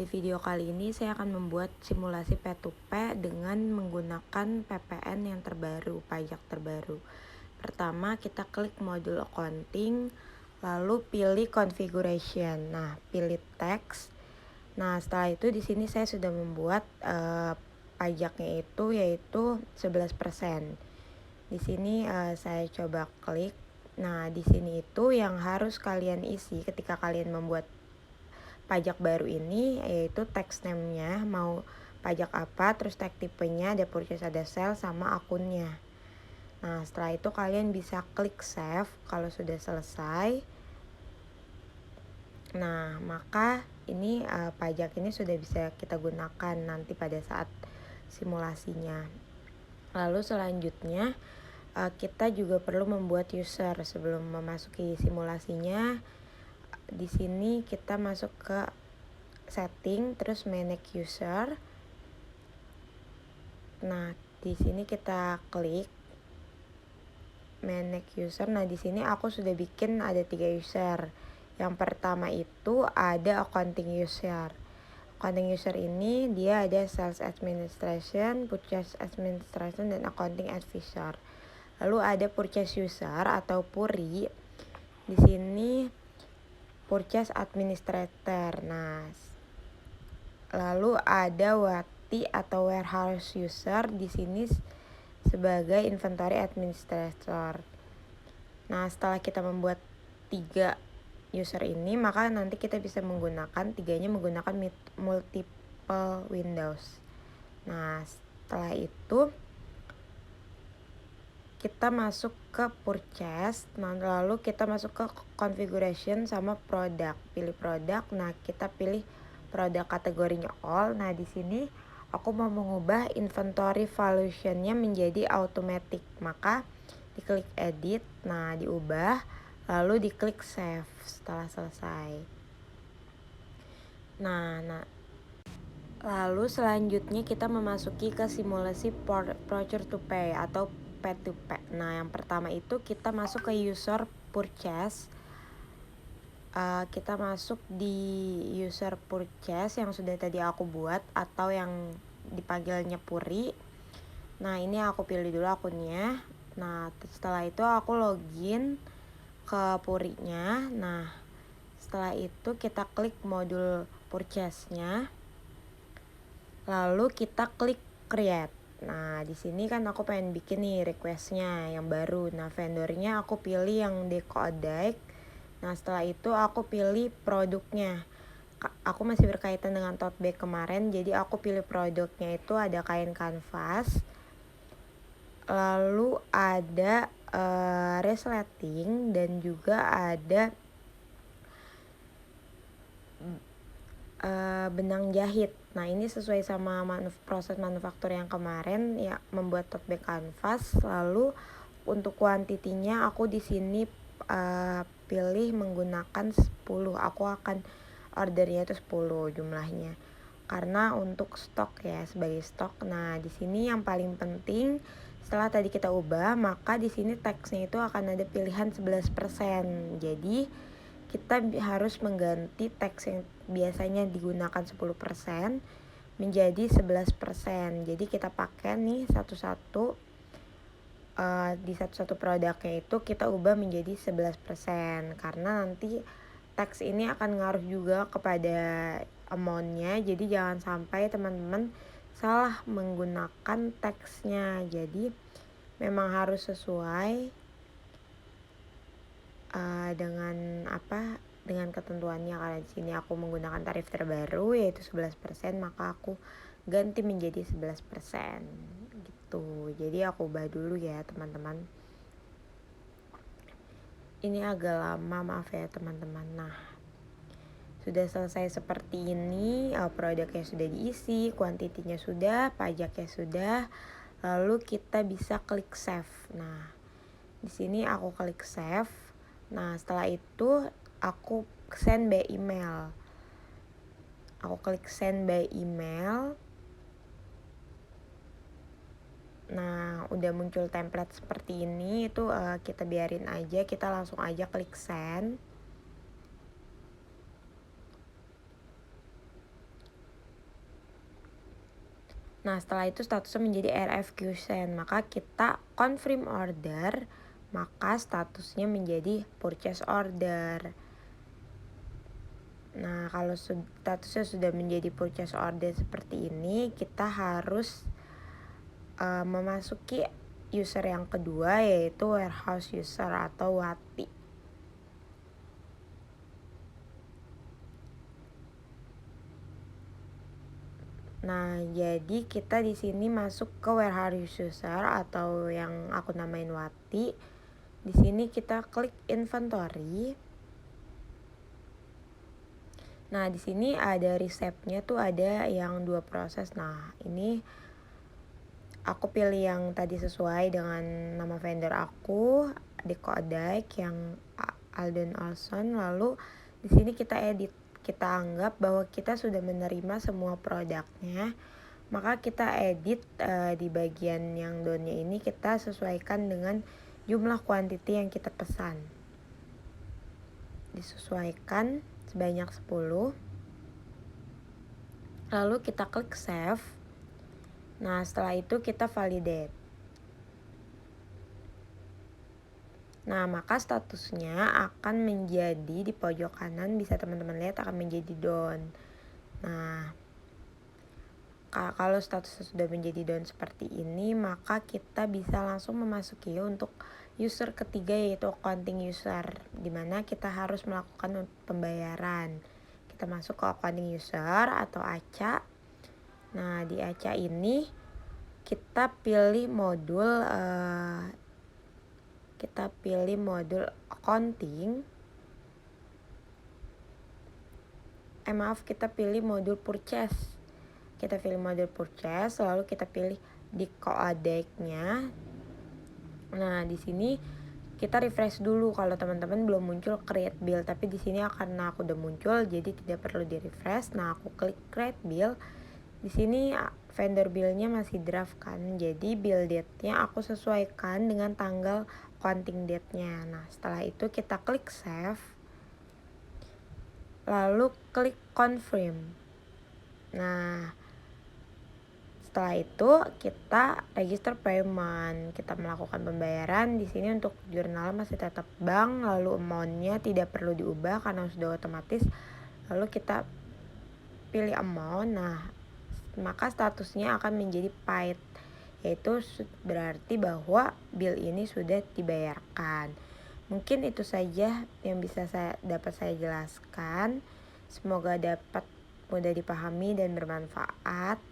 video kali ini saya akan membuat simulasi P2P dengan menggunakan PPN yang terbaru, pajak terbaru. Pertama, kita klik modul accounting, lalu pilih configuration. Nah, pilih text. Nah, setelah itu di sini saya sudah membuat pajaknya itu yaitu 11%. Di sini saya coba klik. Nah, di sini itu yang harus kalian isi ketika kalian membuat pajak baru ini yaitu tax name-nya, mau pajak apa, terus tag tipenya, ada purchase, ada sale, sama akunnya. Nah, setelah itu kalian bisa klik save kalau sudah selesai. Nah, maka ini pajak ini sudah bisa kita gunakan nanti pada saat simulasinya. Lalu selanjutnya kita juga perlu membuat user sebelum memasuki simulasinya. Di sini kita masuk ke setting, terus manage user. Nah, di sini kita klik manage user. Nah, di sini aku sudah bikin ada 3 user. Yang pertama itu ada accounting user. Accounting user ini dia ada sales administration, purchase administration, dan accounting advisor. Lalu ada purchase user atau PURI. Di sini purchase administrator. Nah, lalu ada WATI atau warehouse user di sini sebagai inventory administrator. Nah, setelah kita membuat 3 user ini, maka nanti kita bisa menggunakan tiganya menggunakan multiple windows. Nah, setelah itu kita masuk ke purchase, nah lalu kita masuk ke configuration sama produk. Pilih produk. Nah, kita pilih produk kategorinya all. Nah, di sini aku mau mengubah inventory valuation-nya menjadi automatic. Maka diklik edit, nah diubah, lalu diklik save setelah selesai. Nah, lalu selanjutnya kita memasuki ke simulasi procure to pay atau P2P. Nah, yang pertama itu kita masuk ke user purchase. Kita masuk di user purchase yang sudah tadi aku buat atau yang dipanggilnya Puri. Nah, ini aku pilih dulu akunnya. Nah, setelah itu aku login ke Purinya. Nah, setelah itu kita klik modul purchase-nya. Lalu kita klik create. Nah, di sini kan aku pengen bikin nih request-nya yang baru. Nah, vendornya aku pilih yang Deco Adike. Nah, setelah itu aku pilih produknya. Aku masih berkaitan dengan tote bag kemarin, jadi aku pilih produknya itu ada kain kanvas. Lalu ada resleting dan juga ada benang jahit. Nah, ini sesuai sama proses manufaktur yang kemarin ya, membuat tote bag kanvas. Lalu untuk kuantitinya aku di sini pilih menggunakan 10. Aku akan ordernya itu 10 jumlahnya. Karena untuk stok ya, sebagai stok. Nah, di sini yang paling penting setelah tadi kita ubah, maka di sini teksnya itu akan ada pilihan 11%. Jadi kita harus mengganti teks yang biasanya digunakan 10% menjadi 11%. Jadi kita pakai nih satu-satu, di satu-satu produknya itu kita ubah menjadi 11%. Karena nanti teks ini akan ngaruh juga kepada amount-nya. Jadi jangan sampai teman-teman salah menggunakan teksnya. Jadi memang harus sesuai dengan ketentuannya. Karena di sini aku menggunakan tarif terbaru yaitu 11%, maka aku ganti menjadi 11% gitu. Jadi aku ubah dulu ya teman-teman. Ini agak lama, maaf ya teman-teman. Nah, sudah selesai seperti ini. Produknya sudah diisi, kuantitinya sudah, pajaknya sudah. Lalu kita bisa klik save. Nah, di sini aku klik save. Nah, setelah itu aku send by email. Aku klik send by email. Nah, udah muncul template seperti ini. Itu kita biarin aja, kita langsung aja klik send. Nah, setelah itu statusnya menjadi RFQ send, maka kita confirm order, maka statusnya menjadi purchase order. Nah, kalau statusnya sudah menjadi purchase order seperti ini, kita harus memasuki user yang kedua, yaitu warehouse user atau WATI. Nah, jadi kita di sini masuk ke warehouse user atau yang aku namain WATI. Di sini kita klik inventory. Nah, di sini ada resepnya tuh ada yang 2 proses. Nah, ini aku pilih yang tadi sesuai dengan nama vendor aku, Deko Adaik yang Alden Olson. Lalu di sini kita edit. Kita anggap bahwa kita sudah menerima semua produknya. Maka kita edit di bagian yang downnya ini kita sesuaikan dengan jumlah quantity yang kita pesan. Disesuaikan sebanyak 10. Lalu kita klik save. Nah, setelah itu kita validate. Nah, maka statusnya akan menjadi di pojok kanan, bisa teman-teman lihat akan menjadi down. Nah, kalau statusnya sudah menjadi down seperti ini, maka kita bisa langsung memasuki untuk user ketiga, yaitu accounting user, dimana kita harus melakukan pembayaran. Kita masuk ke accounting user atau ACA. Nah, di ACA ini kita pilih modul accounting. Kita pilih modul purchase. Kita pilih modul purchase, lalu kita pilih di Adaik-nya. Nah, di sini kita refresh dulu kalau teman-teman belum muncul create bill, tapi di sini karena aku udah muncul jadi tidak perlu di refresh. Nah, aku klik create bill. Di sini vendor billnya masih draft kan, jadi bill date-nya aku sesuaikan dengan tanggal accounting date-nya. Nah, setelah itu kita klik save, lalu klik confirm. Nah, setelah itu kita register payment, kita melakukan pembayaran. Di sini untuk jurnal masih tetap bank, lalu amount-nya tidak perlu diubah karena sudah otomatis. Lalu kita pilih amount. Nah, maka statusnya akan menjadi paid, yaitu berarti bahwa bill ini sudah dibayarkan. Mungkin itu saja yang bisa dapat saya jelaskan. Semoga dapat mudah dipahami dan bermanfaat.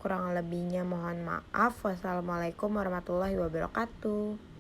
Kurang lebihnya mohon maaf. Wassalamualaikum warahmatullahi wabarakatuh.